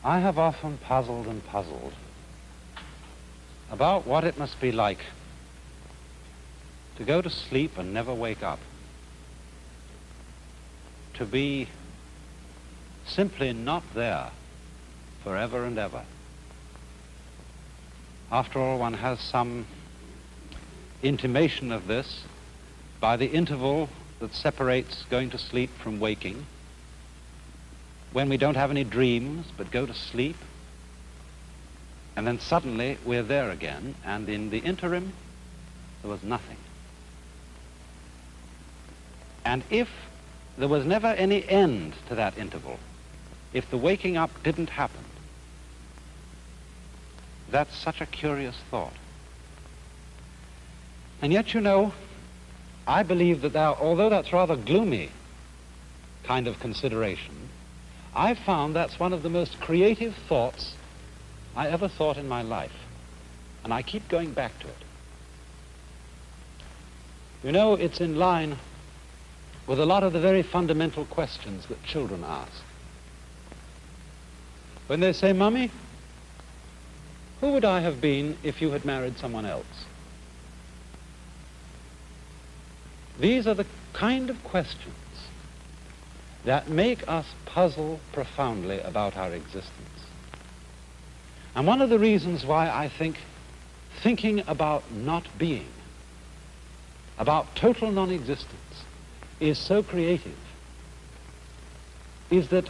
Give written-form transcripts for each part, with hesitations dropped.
I have often puzzled and puzzled about what it must be like to go to sleep and never wake up, to be simply not there forever and ever. After all, one has some intimation of this by the interval that separates going to sleep from waking, when we don't have any dreams but go to sleep, and then suddenly we're there again, and in the interim there was nothing. And if there was never any end to that interval, if the waking up didn't happen, that's such a curious thought. And yet, you know, I believe that although that's rather gloomy kind of consideration, I've found that's one of the most creative thoughts I ever thought in my life. And I keep going back to it. You know, it's in line with a lot of the very fundamental questions that children ask. When they say, "Mummy, who would I have been if you had married someone else?" These are the kind of questions that make us puzzle profoundly about our existence. And one of the reasons why I think thinking about not being, about total non-existence, is so creative, is that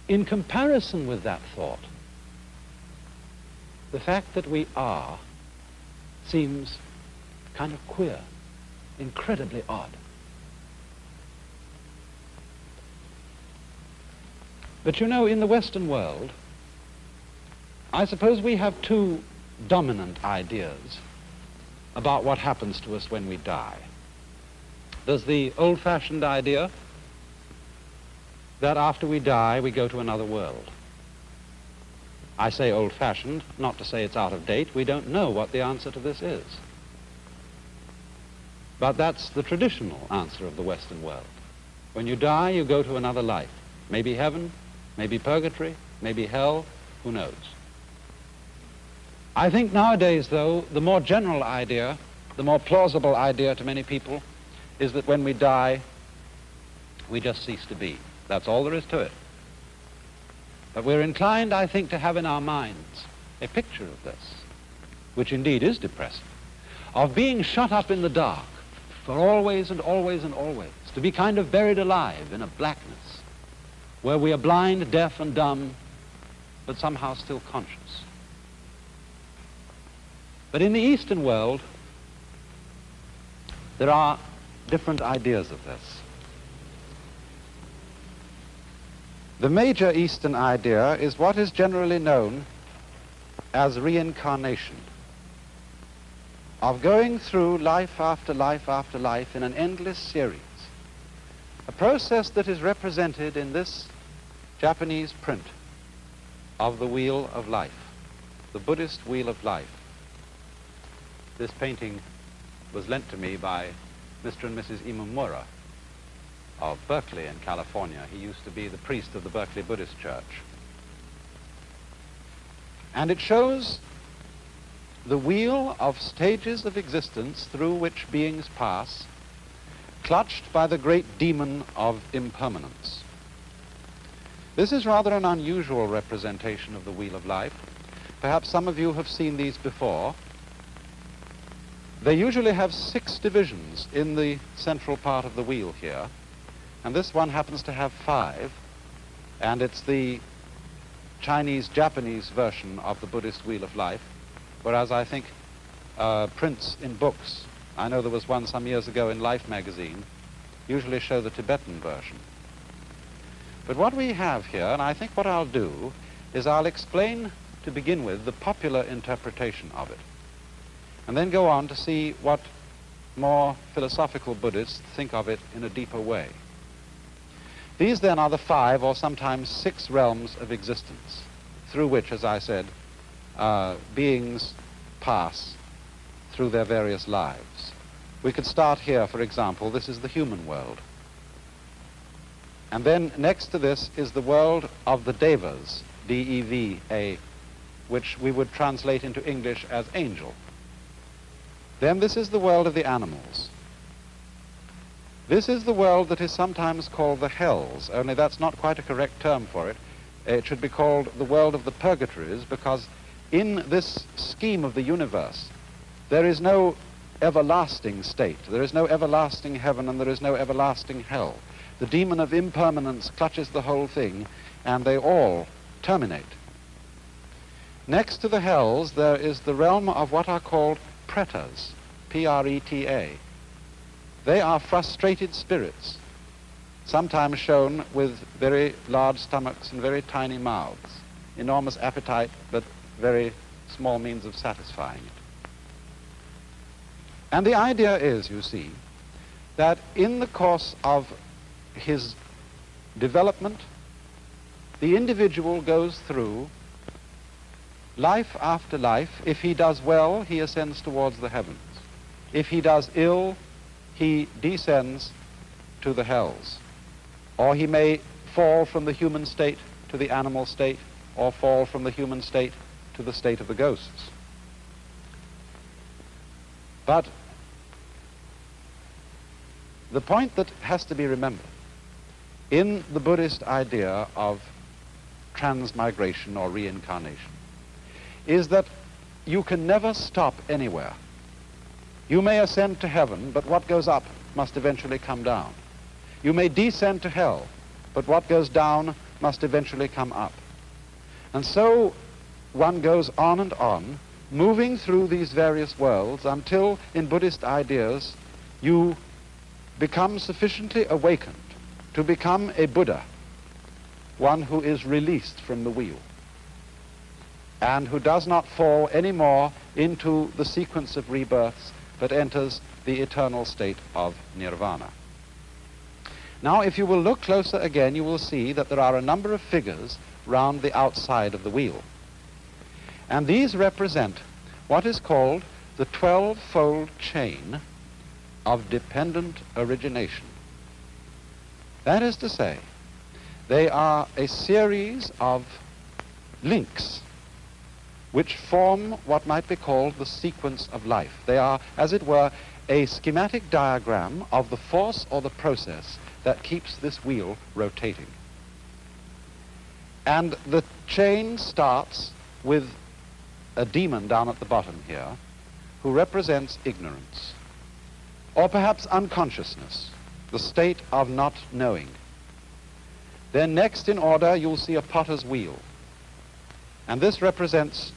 in comparison with that thought, the fact that we are seems kind of queer, incredibly odd. But you know, in the Western world, I suppose we have two dominant ideas about what happens to us when we die. There's the old-fashioned idea that after we die, we go to another world. I say old-fashioned, not to say it's out of date. We don't know what the answer to this is. But that's the traditional answer of the Western world. When you die, you go to another life. Maybe heaven, maybe purgatory, maybe hell, who knows? I think nowadays, though, the more general idea, the more plausible idea to many people, is that when we die, we just cease to be. That's all there is to it. But we're inclined, I think, to have in our minds a picture of this, which indeed is depressing, of being shut up in the dark for always and always and always, to be kind of buried alive in a blackness where we are blind, deaf, and dumb, but somehow still conscious. But in the Eastern world, there are different ideas of this. The major Eastern idea is what is generally known as reincarnation, of going through life after life after life in an endless series, a process that is represented in this Japanese print of the Wheel of Life, the Buddhist Wheel of Life. This painting was lent to me by Mr. and Mrs. Imamura of Berkeley in California. He used to be the priest of the Berkeley Buddhist Church. And it shows the wheel of stages of existence through which beings pass, clutched by the great demon of impermanence. This is rather an unusual representation of the Wheel of Life. Perhaps some of you have seen these before. They usually have 6 divisions in the central part of the wheel here, and this one happens to have 5, and it's the Chinese-Japanese version of the Buddhist Wheel of Life, whereas I think prints in books, I know there was one some years ago in Life magazine, usually show the Tibetan version. But what we have here, and I think what I'll do, is I'll explain to begin with the popular interpretation of it, and then go on to see what more philosophical Buddhists think of it in a deeper way. These then are the 5 or sometimes 6 realms of existence through which, as I said, beings pass through their various lives. We could start here, for example. This is the human world. And then next to this is the world of the devas. D-E-V-A, which we would translate into English as angel. Then this is the world of the animals. This is the world that is sometimes called the hells, only that's not quite a correct term for it. It should be called the world of the purgatories, because in this scheme of the universe, there is no everlasting state. There is no everlasting heaven and there is no everlasting hell. The demon of impermanence clutches the whole thing, and they all terminate. Next to the hells, there is the realm of what are called pretas, P-R-E-T-A. They are frustrated spirits, sometimes shown with very large stomachs and very tiny mouths, enormous appetite, but very small means of satisfying it. And the idea is, you see, that in the course of his development, the individual goes through life after life. If he does well, he ascends towards the heavens. If he does ill, he descends to the hells. Or he may fall from the human state to the animal state, or fall from the human state to the state of the ghosts. But the point that has to be remembered in the Buddhist idea of transmigration or reincarnation is that you can never stop anywhere. You may ascend to heaven, but what goes up must eventually come down. You may descend to hell, but what goes down must eventually come up. And so one goes on and on, moving through these various worlds until, in Buddhist ideas, you become sufficiently awakened to become a Buddha, one who is released from the wheel, and who does not fall anymore into the sequence of rebirths, but enters the eternal state of nirvana. Now, if you will look closer again, you will see that there are a number of figures round the outside of the wheel. And these represent what is called the 12-fold chain of dependent origination. That is to say, they are a series of links which form what might be called the sequence of life. They are, as it were, a schematic diagram of the force or the process that keeps this wheel rotating. And the chain starts with a demon down at the bottom here who represents ignorance, or perhaps unconsciousness, the state of not knowing. Then next in order you'll see a potter's wheel, and this represents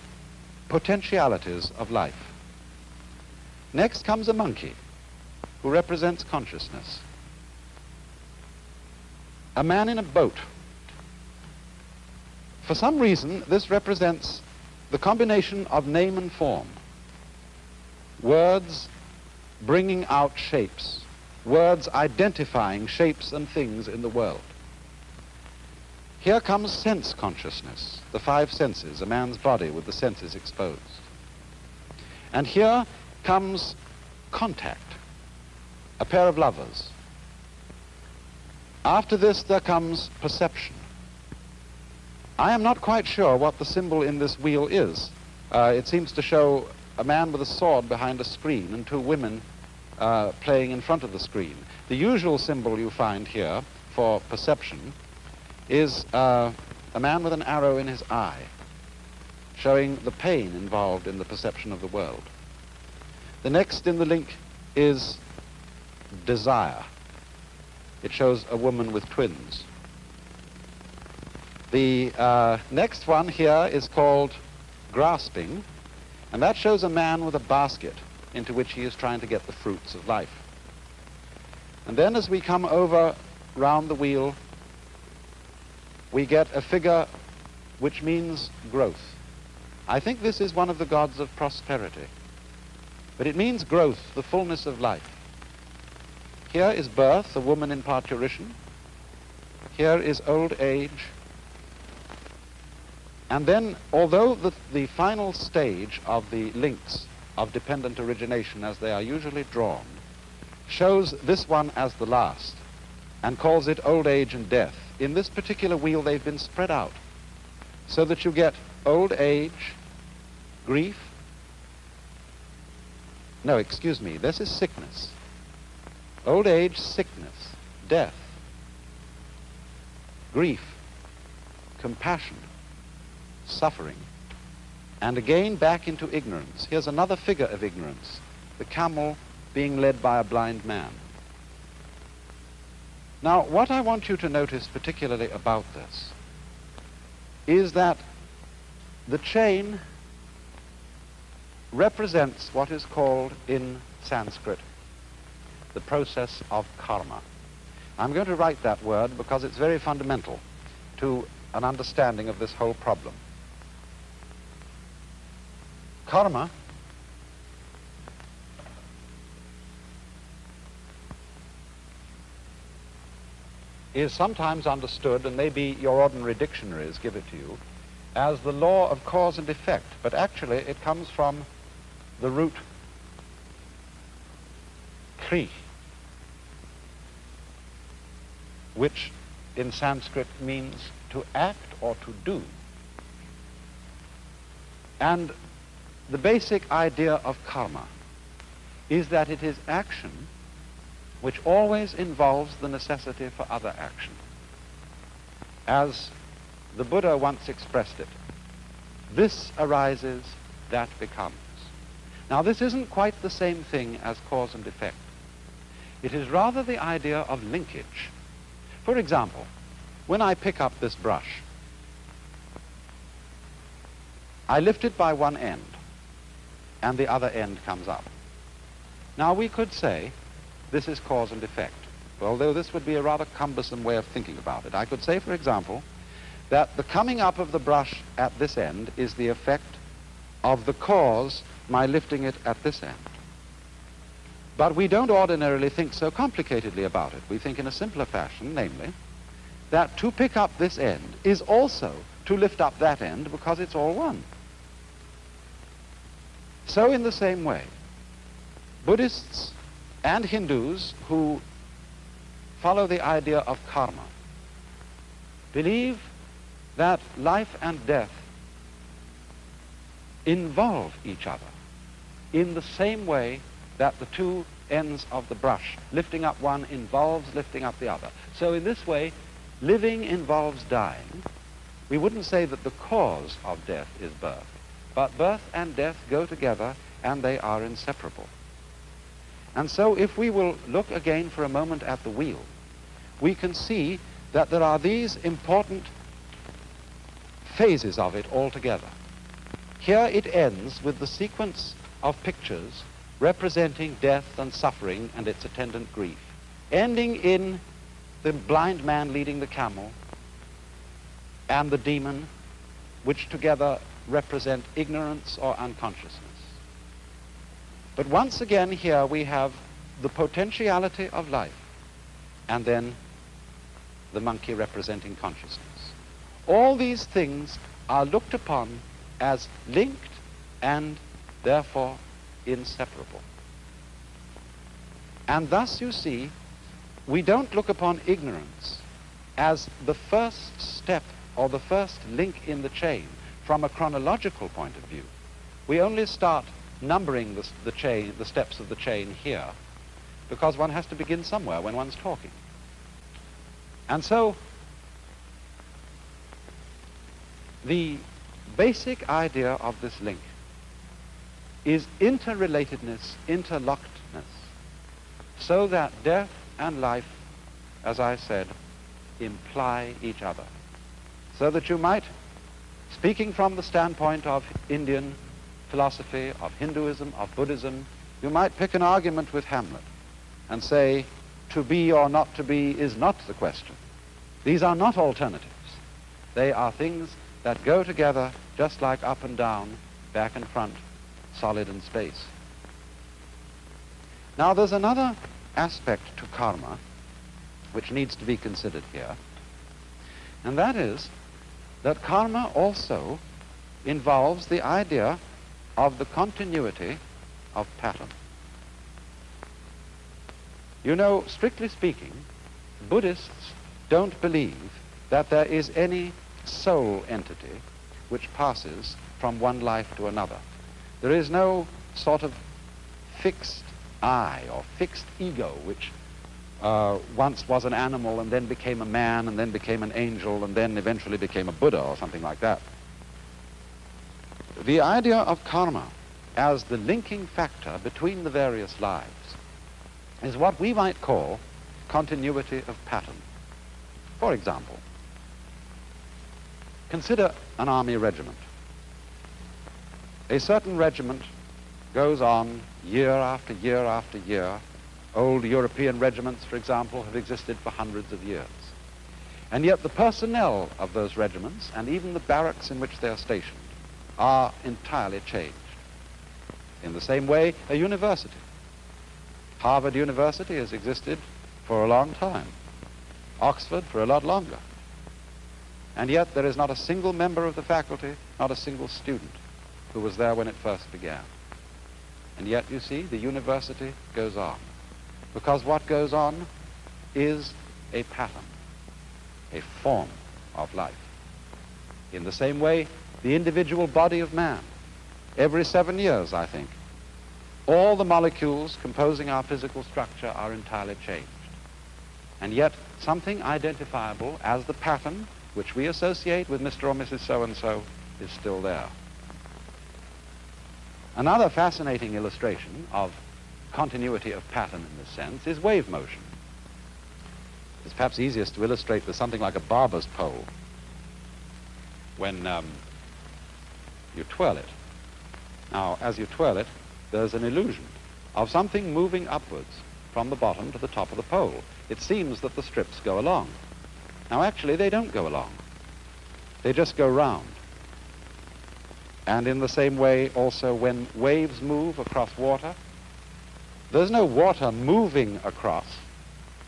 potentialities of life. Next comes a monkey who represents consciousness. A man in a boat. For some reason, this represents the combination of name and form. Words bringing out shapes. Words identifying shapes and things in the world. Here comes sense consciousness, the five senses, a man's body with the senses exposed. And here comes contact, a pair of lovers. After this there comes perception. I am not quite sure what the symbol in this wheel is. It seems to show a man with a sword behind a screen and two women playing in front of the screen. The usual symbol you find here for perception is a man with an arrow in his eye, showing the pain involved in the perception of the world. The next in the link is desire. It shows a woman with twins. The next one here is called grasping, and that shows a man with a basket into which he is trying to get the fruits of life. And then as we come over round the wheel, we get a figure which means growth. I think this is one of the gods of prosperity, but it means growth, the fullness of life. Here is birth, a woman in parturition. Here is old age. And then, although the final stage of the links of dependent origination, as they are usually drawn, shows this one as the last and calls it old age and death, in this particular wheel they've been spread out so that you get old age, grief. No, excuse me, this is sickness. Old age, sickness, death, grief, compassion, suffering, and again back into ignorance. Here's another figure of ignorance, the camel being led by a blind man. Now, what I want you to notice particularly about this is that the chain represents what is called in Sanskrit the process of karma. I'm going to write that word because it's very fundamental to an understanding of this whole problem. Karma is sometimes understood, and maybe your ordinary dictionaries give it to you, as the law of cause and effect, but actually it comes from the root kri, which in Sanskrit means to act or to do. And the basic idea of karma is that it is action which always involves the necessity for other action. As the Buddha once expressed it, this arises, that becomes. Now, this isn't quite the same thing as cause and effect. It is rather the idea of linkage. For example, when I pick up this brush, I lift it by one end, and the other end comes up. Now, we could say this is cause and effect, although this would be a rather cumbersome way of thinking about it. I could say, for example, that the coming up of the brush at this end is the effect of the cause, my lifting it at this end. But we don't ordinarily think so complicatedly about it. We think in a simpler fashion, namely, that to pick up this end is also to lift up that end because it's all one. So in the same way, Buddhists and Hindus who follow the idea of karma believe that life and death involve each other in the same way that the two ends of the brush, lifting up one involves lifting up the other. So in this way, living involves dying. We wouldn't say that the cause of death is birth, but birth and death go together and they are inseparable. And so if we will look again for a moment at the wheel, we can see that there are these important phases of it altogether. Here it ends with the sequence of pictures representing death and suffering and its attendant grief, ending in the blind man leading the camel and the demon, which together represent ignorance or unconsciousness. But once again here we have the potentiality of life and then the monkey representing consciousness. All these things are looked upon as linked and therefore inseparable. And thus you see, we don't look upon ignorance as the first step or the first link in the chain from a chronological point of view. We only start numbering the steps of the chain here because one has to begin somewhere when one's talking. And so the basic idea of this link is interrelatedness, interlockedness, so that death and life, as I said, imply each other. So that you might, speaking from the standpoint of Indian philosophy, of Hinduism, of Buddhism, you might pick an argument with Hamlet and say, to be or not to be is not the question. These are not alternatives. They are things that go together just like up and down, back and front, solid and space. Now there's another aspect to karma which needs to be considered here, and that is that karma also involves the idea of the continuity of pattern. You know, strictly speaking, Buddhists don't believe that there is any soul entity which passes from one life to another. There is no sort of fixed I or fixed ego which once was an animal and then became a man and then became an angel and then eventually became a Buddha or something like that. The idea of karma as the linking factor between the various lives is what we might call continuity of pattern. For example, consider an army regiment. A certain regiment goes on year after year after year. Old European regiments, for example, have existed for hundreds of years. And yet the personnel of those regiments and even the barracks in which they are stationed are entirely changed. In the same way, a university. Harvard University has existed for a long time. Oxford for a lot longer. And yet there is not a single member of the faculty, not a single student who was there when it first began. And yet, you see, the university goes on. Because what goes on is a pattern, a form of life. In the same way, the individual body of man, every 7 years, I think, all the molecules composing our physical structure are entirely changed. And yet, something identifiable as the pattern which we associate with Mr. or Mrs. So-and-so is still there. Another fascinating illustration of continuity of pattern in this sense is wave motion. It's perhaps easiest to illustrate with something like a barber's pole. When you twirl it. Now, as you twirl it, there's an illusion of something moving upwards from the bottom to the top of the pole. It seems that the strips go along. Now, actually, they don't go along. They just go round. And in the same way, also, when waves move across water, there's no water moving across.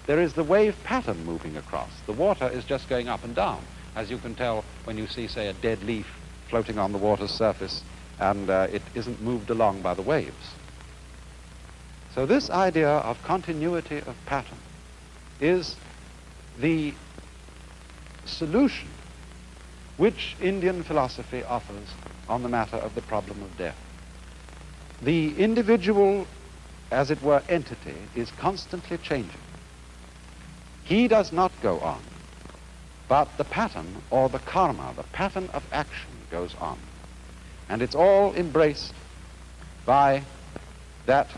There is the wave pattern moving across. The water is just going up and down, as you can tell when you see, say, a dead leaf floating on the water's surface, and it isn't moved along by the waves. So this idea of continuity of pattern is the solution which Indian philosophy offers on the matter of the problem of death. The individual, as it were, entity is constantly changing. He does not go on, but the pattern or the karma, the pattern of action, goes on. And it's all embraced by that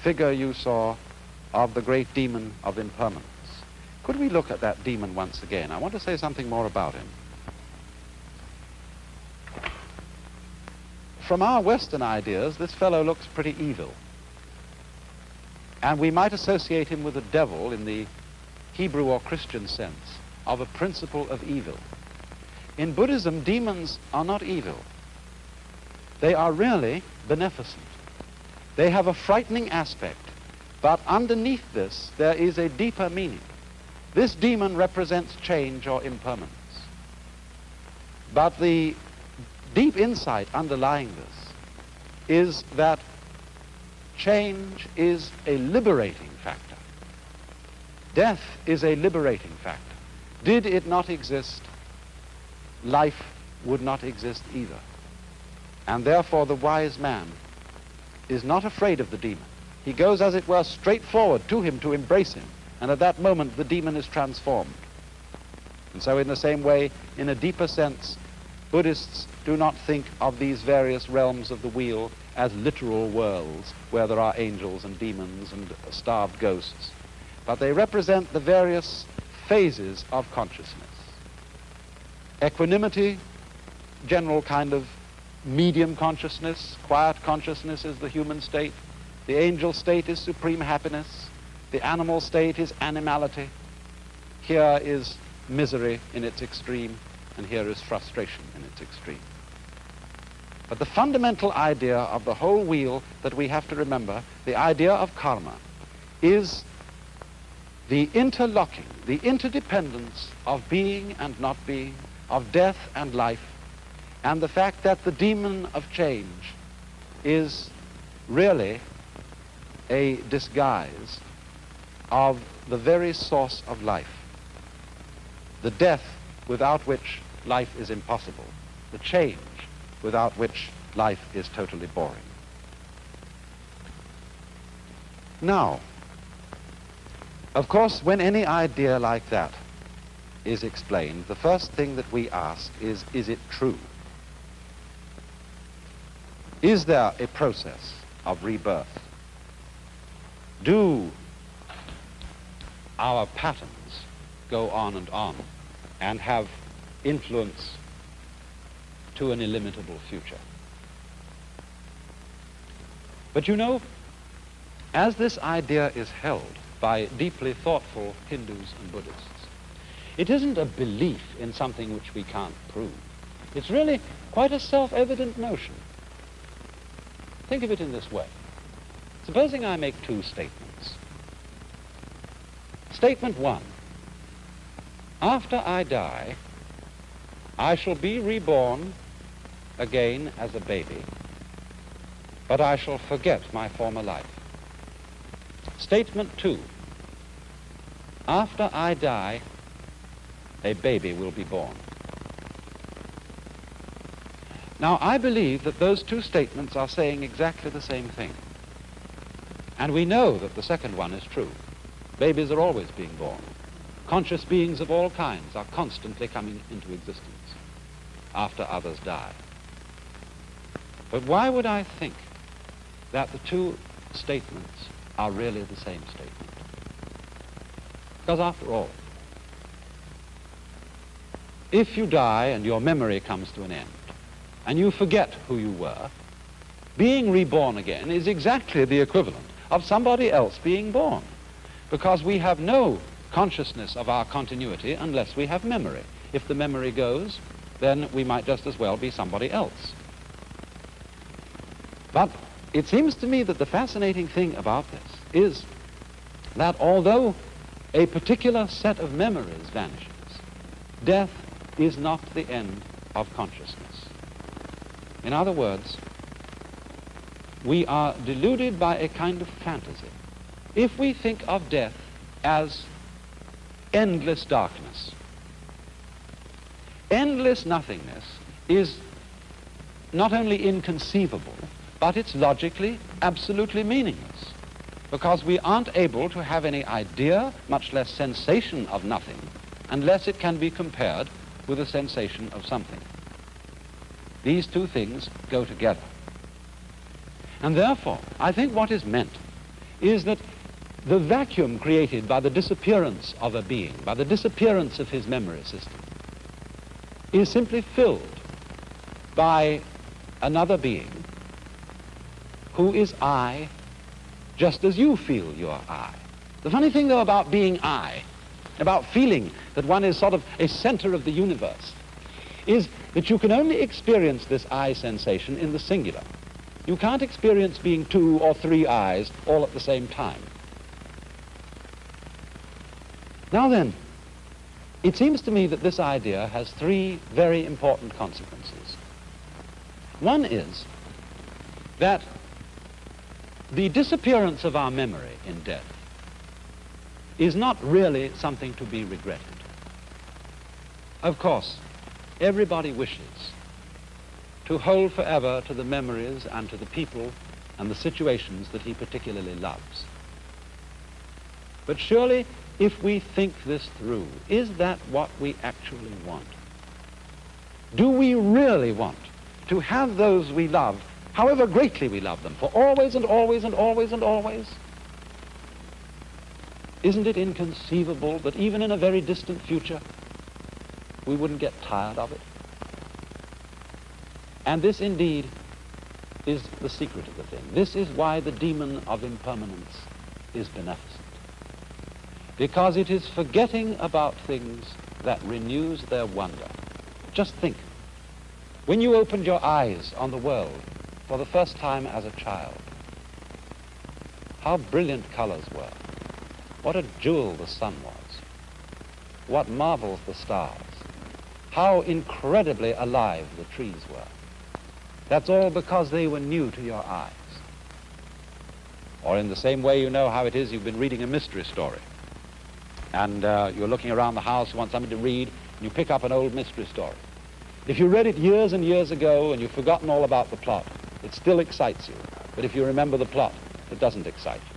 figure you saw of the great demon of impermanence. Could we look at that demon once again? I want to say something more about him. From our Western ideas, this fellow looks pretty evil. And we might associate him with the devil in the Hebrew or Christian sense of a principle of evil. In Buddhism, demons are not evil. They are really beneficent. They have a frightening aspect, but underneath this, there is a deeper meaning. This demon represents change or impermanence. But the deep insight underlying this is that change is a liberating factor. Death is a liberating factor. Did it not exist, life would not exist either. And therefore the wise man is not afraid of the demon. He goes, as it were, straight forward to him to embrace him. And at that moment, the demon is transformed. And so in the same way, in a deeper sense, Buddhists do not think of these various realms of the wheel as literal worlds where there are angels and demons and starved ghosts, but they represent the various phases of consciousness. Equanimity, general kind of medium consciousness. Quiet consciousness is the human state. The angel state is supreme happiness. The animal state is animality. Here is misery in its extreme, and here is frustration in its extreme. But the fundamental idea of the whole wheel that we have to remember, the idea of karma, is the interlocking, the interdependence of being and not being, of death and life, and the fact that the demon of change is really a disguise of the very source of life, the death without which life is impossible, the change without which life is totally boring. Now, of course, when any idea like that is explained, the first thing that we ask is it true? Is there a process of rebirth? Do our patterns go on and have influence to an illimitable future? But you know, as this idea is held by deeply thoughtful Hindus and Buddhists, it isn't a belief in something which we can't prove. It's really quite a self-evident notion. Think of it in this way. Supposing I make two statements. Statement one: after I die, I shall be reborn again as a baby, but I shall forget my former life. Statement two: after I die, a baby will be born. Now, I believe that those two statements are saying exactly the same thing. And we know that the second one is true. Babies are always being born. Conscious beings of all kinds are constantly coming into existence after others die. But why would I think that the two statements are really the same statement? Because after all, if you die and your memory comes to an end, and you forget who you were, being reborn again is exactly the equivalent of somebody else being born, because we have no consciousness of our continuity unless we have memory. If the memory goes, then we might just as well be somebody else. But it seems to me that the fascinating thing about this is that although a particular set of memories vanishes, death is not the end of consciousness. In other words, we are deluded by a kind of fantasy if we think of death as endless darkness. Endless nothingness is not only inconceivable, but it's logically absolutely meaningless, because we aren't able to have any idea, much less sensation of nothing, unless it can be compared with a sensation of something. These two things go together. And therefore, I think what is meant is that the vacuum created by the disappearance of a being, by the disappearance of his memory system, is simply filled by another being who is I, just as you feel you're I. The funny thing, though, about being I, about feeling that one is sort of a center of the universe, is that you can only experience this I sensation in the singular. You can't experience being two or three I's all at the same time. Now then, it seems to me that this idea has three very important consequences. One is that the disappearance of our memory in death is not really something to be regretted. Of course, everybody wishes to hold forever to the memories and to the people and the situations that he particularly loves. But surely, if we think this through, is that what we actually want? Do we really want to have those we love, however greatly we love them, for always and always and always and always? Isn't it inconceivable that even in a very distant future, we wouldn't get tired of it? And this indeed is the secret of the thing. This is why the demon of impermanence is beneficent. Because it is forgetting about things that renews their wonder. Just think, when you opened your eyes on the world for the first time as a child, how brilliant colors were. What a jewel the sun was. What marvels the stars. How incredibly alive the trees were. That's all because they were new to your eyes. Or in the same way, you know how it is, you've been reading a mystery story. And you're looking around the house, you want somebody to read, and you pick up an old mystery story. If you read it years and years ago and you've forgotten all about the plot, it still excites you. But if you remember the plot, it doesn't excite you.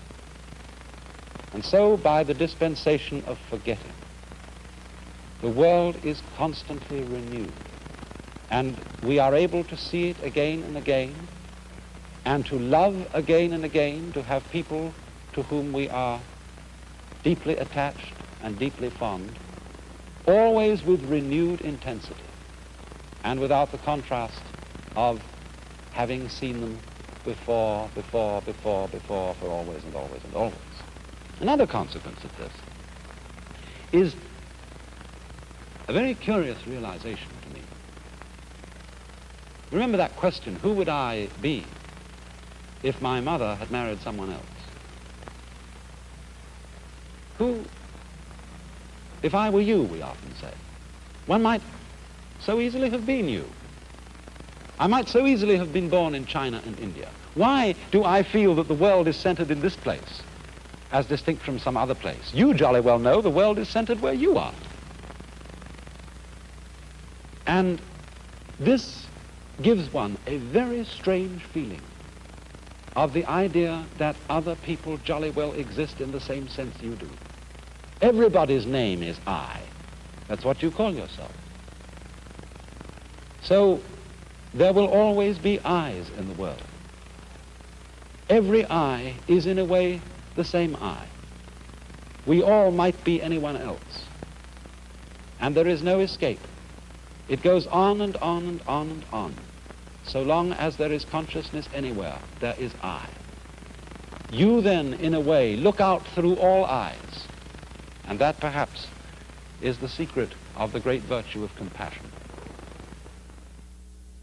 And so, by the dispensation of forgetting, the world is constantly renewed. And we are able to see it again and again, and to love again and again, to have people to whom we are deeply attached and deeply fond, always with renewed intensity, and without the contrast of having seen them before, for always and always and always. Another consequence of this is a very curious realization to me. Remember that question, who would I be if my mother had married someone else? Who, if I were you, we often say, one might so easily have been you. I might so easily have been born in China and India. Why do I feel that the world is centered in this place, as distinct from some other place? You jolly well know the world is centered where you are. And this gives one a very strange feeling of the idea that other people jolly well exist in the same sense you do. Everybody's name is I. That's what you call yourself. So there will always be I's in the world. Every I is in a way the same I. We all might be anyone else. And there is no escape. It goes on and on and on and on. So long as there is consciousness anywhere, there is I. You then, in a way, look out through all eyes. And that perhaps is the secret of the great virtue of compassion.